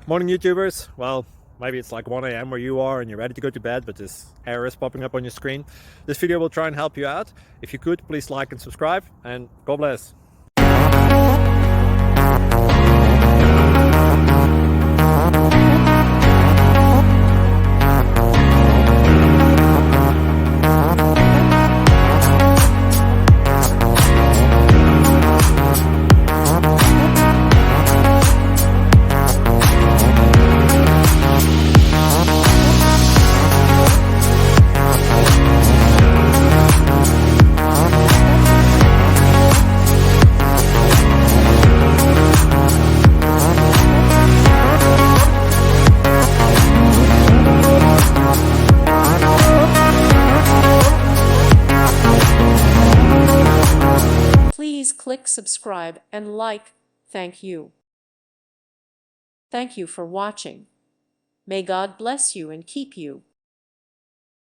Morning YouTubers. Well, maybe it's like 1 a.m. where you are and you're ready to go to bed, but this error is popping up on your screen. This video will try and help you out. If you could, please like and subscribe, and God bless. Please click subscribe and like. Thank you. Thank you for watching. May God bless you and keep you.